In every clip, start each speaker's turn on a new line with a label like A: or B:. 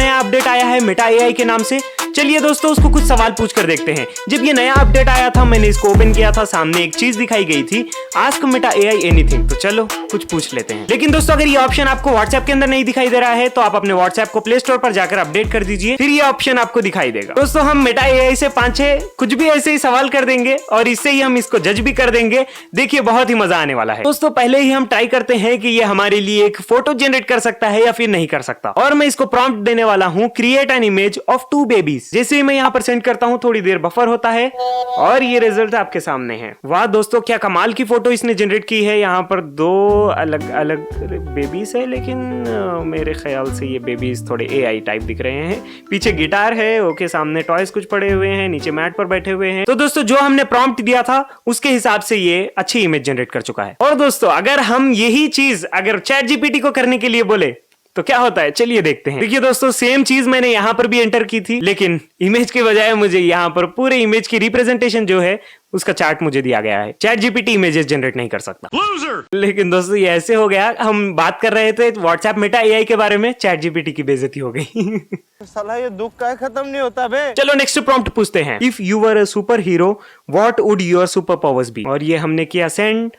A: नया अपडेट आया है मेटा एआई के नाम से। चलिए दोस्तों उसको कुछ सवाल पूछ कर देखते हैं। जब ये नया अपडेट आया था मैंने इसको ओपन किया था, सामने एक चीज दिखाई गई थी, आस्क मेटा एआई एनीथिंग। तो चलो कुछ पूछ लेते हैं। लेकिन दोस्तों अगर ये ऑप्शन आपको व्हाट्सएप के अंदर नहीं दिखाई दे रहा है तो आप अपने व्हाट्सएप को प्ले स्टोर पर जाकर अपडेट कर दीजिए, फिर ये ऑप्शन आपको दिखाई देगा। दोस्तों हम मेटा एआई से 5-6 कुछ भी ऐसे ही सवाल कर देंगे और इससे ही हम इसको जज भी कर देंगे। देखिए बहुत ही मजा आने वाला है। दोस्तों पहले ही हम ट्राई करते हैं कि ये हमारे लिए एक फोटो जनरेट कर सकता है या फिर नहीं कर सकता। और मैं इसको प्रॉम्प्ट देने वाला हूं create an image of 2 babies. जैसे ही मैं यहाँ पर सेंड करता हूँ थोड़ी देर बफर होता है और ये रिजल्ट आपके सामने है। वाह दोस्तों क्या कमाल की फोटो इसने जनरेट की है। यहाँ पर 2 अलग अलग बेबीज है, लेकिन मेरे ख्याल से ये बेबीज थोड़े एआई टाइप दिख रहे हैं। पीछे गिटार है, ओके, सामने टॉयज कुछ पड़े हुए हैं, नीचे मैट पर बैठे हुए हैं। तो दोस्तों जो हमने प्रॉम्प्ट दिया था उसके हिसाब से ये अच्छी इमेज जनरेट कर चुका है। और दोस्तों अगर हम यही चीज अगर चैट जीपीटी को करने के लिए बोले तो क्या होता है, चलिए देखते हैं। देखिए दोस्तों सेम चीज मैंने यहां पर भी एंटर की थी, लेकिन इमेज के बजाय मुझे यहां पर पूरे इमेज की रिप्रेजेंटेशन जो है उसका चार्ट मुझे दिया गया है। चैट जीपीटी इमेजेस जनरेट नहीं कर सकता। लेकिन दोस्तों ये ऐसे हो गया, हम बात कर रहे थे व्हाट्सएप मेटा एआई के बारे में, चैट जीपीटी की बेइज्जती हो गई।
B: साला ये दुख का खत्म नहीं होता बे।
A: चलो नेक्स्ट प्रॉम्प्ट पूछते हैं। If you were a superhero what would your superpowers be. और ये हमने किया सेंड,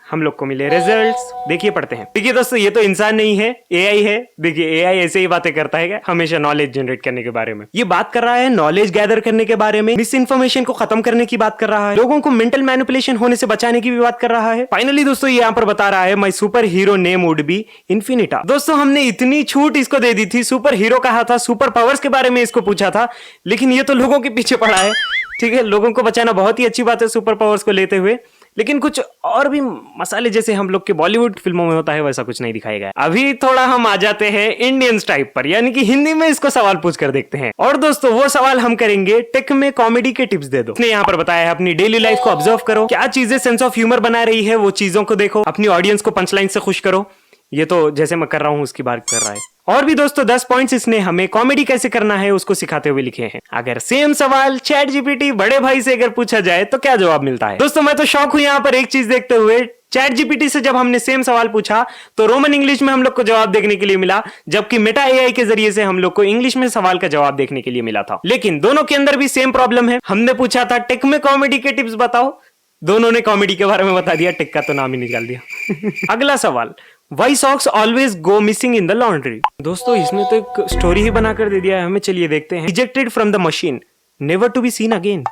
A: हम लोग को मिले रिजल्ट्स। देखिए पढ़ते हैं। देखिए दोस्तों ये तो इंसान नहीं है, एआई है। देखिए एआई ऐसे ही बातें करता है, हमेशा नॉलेज जनरेट करने के बारे में। ये बात कर रहा है नॉलेज गैदर करने के बारे में, मिस इन्फॉर्मेशन को खत्म करने की बात कर रहा है, लोगों को मेंटल मैनिपुलेशन होने से बचाने की भी बात कर रहा है। फाइनली दोस्तों ये यहाँ पर बता रहा है my super hero name would be Infinita. दोस्तों हमने इतनी छूट इसको दे दी थी, सुपर हीरो कहा था, सुपर पावर्स के बारे में इसको पूछा था, लेकिन ये तो लोगों के पीछे पड़ा है। ठीक है, लोगों को बचाना बहुत ही अच्छी बात है सुपर पावर्स को लेते हुए, लेकिन कुछ और भी मसाले जैसे हम लोग के बॉलीवुड फिल्मों में होता है वैसा कुछ नहीं दिखाया गया। अभी थोड़ा हम आ जाते हैं इंडियंस टाइप पर, यानी कि हिंदी में इसको सवाल पूछ कर देखते हैं। और दोस्तों वो सवाल हम करेंगे टेक में कॉमेडी के टिप्स दे दो। इसने यहाँ पर बताया है अपनी डेली लाइफ को ऑब्जर्व करो, क्या चीजें सेंस ऑफ ह्यूमर बना रही है वो चीजों को देखो, अपनी ऑडियंस को पंचलाइन से खुश करो। ये तो जैसे मैं कर रहा हूँ उसकी बात कर रहा है। और भी दोस्तों 10 पॉइंट्स इसने हमें कॉमेडी कैसे करना है उसको सिखाते हुए लिखे हैं। अगर सेम सवाल चैट जीपीटी बड़े भाई से अगर पूछा जाए तो क्या जवाब मिलता है। दोस्तों मैं तो शौक हूं यहाँ पर एक चीज देखते हुए। चैट जीपीटी से जब हमने सेम सवाल पूछा तो रोमन इंग्लिश में हम लोग को जवाब देखने के लिए मिला, जबकि मेटा एआई के जरिए से हम लोग को इंग्लिश में सवाल का जवाब देखने के लिए मिला था। लेकिन दोनों के अंदर भी सेम प्रॉब्लम है। हमने पूछा था टेक में कॉमेडी के टिप्स बताओ, दोनों ने कॉमेडी के बारे में बता दिया, टेक का तो नाम ही निकाल दिया। अगला सवाल, Why socks always go missing in the laundry? दोस्तों इसने तो एक स्टोरी ही बनाकर दे दिया है हमें, चलिए देखते हैं। Ejected from the machine, never to be seen again।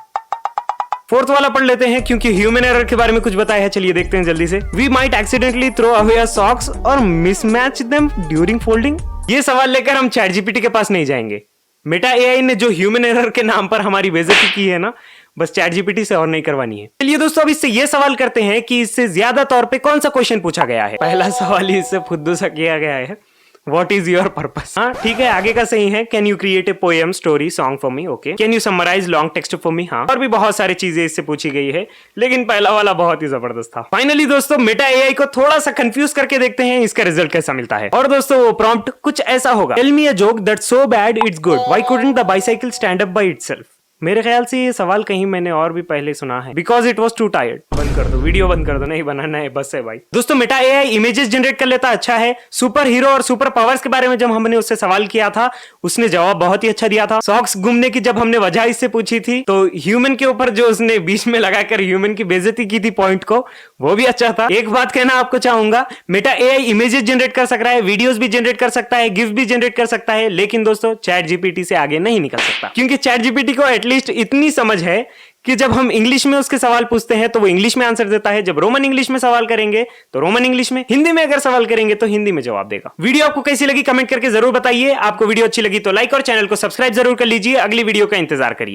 A: 4th वाला पढ़ लेते हैं क्योंकि ह्यूमन एरर के बारे में कुछ बताया है, चलिए देखते हैं जल्दी से। We might accidentally throw away our socks or mismatch them during folding। ये सवाल लेकर हम चैट जीपीटी के पास नहीं जाएंगे। मेटा एआई ने जो ह्यूमन एरर के नाम पर हमारी बेइज्जती की है ना, बस चैट जीपीटी से और नहीं करवानी है। चलिए दोस्तों अब इससे ये सवाल करते हैं कि इससे ज्यादा तौर पे कौन सा क्वेश्चन पूछा गया है। पहला सवाल ही इससे फुद्दू सा किया गया है, What is your purpose? हाँ ठीक है, आगे का सही है। Can you create a poem, story, song for me? Okay. Can you summarize long text for me? हाँ, और भी बहुत सारी चीजें इससे पूछी गई है, लेकिन पहला वाला बहुत ही जबरदस्त था। फाइनली दोस्तों मेटा एआई को थोड़ा सा कंफ्यूज करके देखते हैं इसका रिजल्ट कैसा मिलता है। और दोस्तों वो प्रॉम्प्ट कुछ ऐसा होगा, Tell me a joke that's so bad it's good. Why couldn't the bicycle stand up by itself? मेरे ख्याल से ये सवाल कहीं मैंने और भी पहले सुना है। Because it was to tired. बंद कर दो, वीडियो बंद कर दो, नहीं बनाना है बस है भाई। दोस्तों मेटा एआई इमेजेस जनरेट कर लेता, अच्छा है। सुपर हीरो और सुपर पावर्स के बारे में जब हमने उससे सवाल किया था उसने जवाब बहुत ही अच्छा दिया था। सॉक्स घूमने की जब हमने वजह इससे पूछी थी तो ह्यूमन के ऊपर जो उसने बीच में लगाकर ह्यूमन की बेइज्जती की थी पॉइंट को, वो भी अच्छा था। एक बात कहना आपको चाहूंगा, मेटा एआई इमेजेस जनरेट कर सकता है, वीडियोस भी जनरेट कर सकता है, गिफ्ट भी जनरेट कर सकता है, लेकिन दोस्तों चैट जीपीटी से आगे नहीं निकल सकता। क्योंकि चैट जीपीटी को एटलीस्ट इतनी समझ है कि जब हम इंग्लिश में उसके सवाल पूछते हैं तो वो इंग्लिश में आंसर देता है, जब रोमन इंग्लिश में सवाल करेंगे तो रोमन इंग्लिश में, हिंदी में अगर सवाल करेंगे तो हिंदी में जवाब देगा। वीडियो आपको कैसी लगी कमेंट करके जरूर बताइए। आपको वीडियो अच्छी लगी तो लाइक और चैनल को सब्सक्राइब जरूर कर लीजिए। अगली वीडियो का इंतजार करिए।